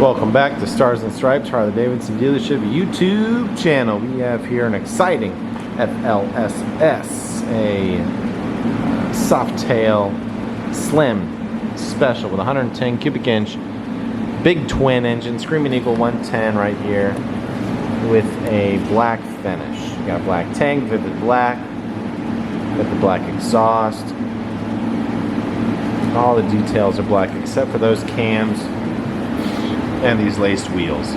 Welcome back to Stars and Stripes Harley-Davidson dealership YouTube channel. We have here an exciting FLSS, a Softail Slim Special with 110 cubic inch, big twin engine, Screaming Eagle 110 right here with a black finish. You got a black tank, vivid black, got the black exhaust. All the details are black except for those cams and these laced wheels.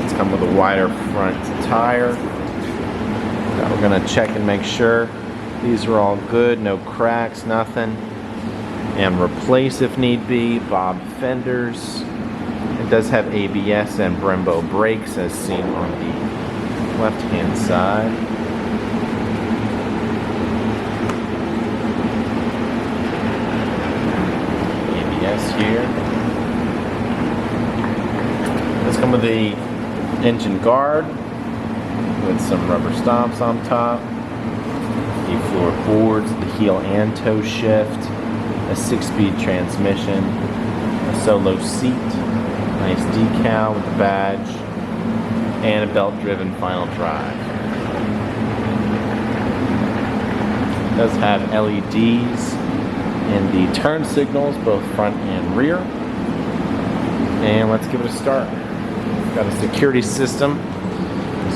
It's come with a wider front tire. Now we're going to check and make sure these are all good, no cracks, nothing. And replace if need be. Bob fenders. It does have ABS and Brembo brakes as seen on the left hand side. Here. Let's come with the engine guard with some rubber stomps on top, the floorboards, the heel and toe shift, a 6-speed transmission, a solo seat, nice decal with the badge, and a belt-driven final drive. It does have LEDs and the turn signals, both front and rear. And let's give it a start. We've got a security system,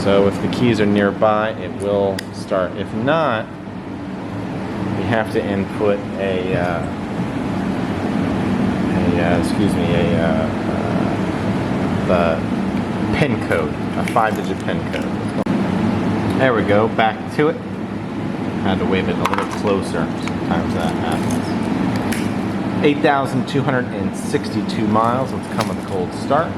so if the keys are nearby, it will start. If not, we have to input the PIN code, a 5-digit PIN code. There we go, back to it. Had to wave it a little closer. Sometimes that happens. 8,262 miles. Let's come with a cold start.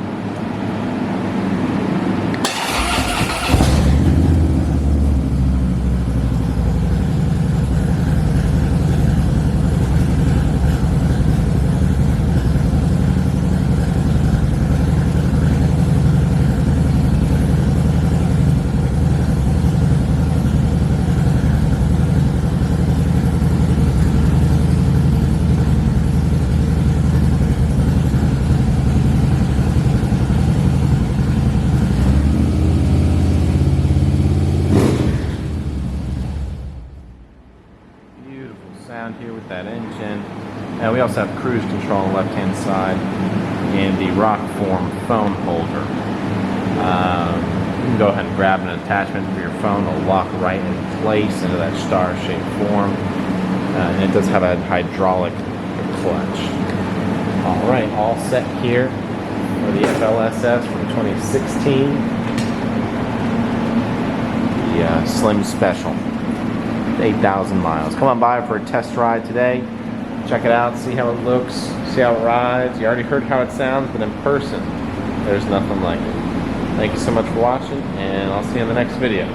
Sound here with that engine. And we also have cruise control on the left hand side and the rock form phone holder. You can go ahead and grab an attachment for your phone. It'll lock right in place into that star shaped form, and it does have a hydraulic clutch. Alright, all set here for the FLSS from 2016, the Slim Special. 8,000 miles. Come on by for a test ride today. Check it out, see how it looks, see how it rides. You already heard how it sounds, but in person, there's nothing like it. Thank you so much for watching, and I'll see you in the next video.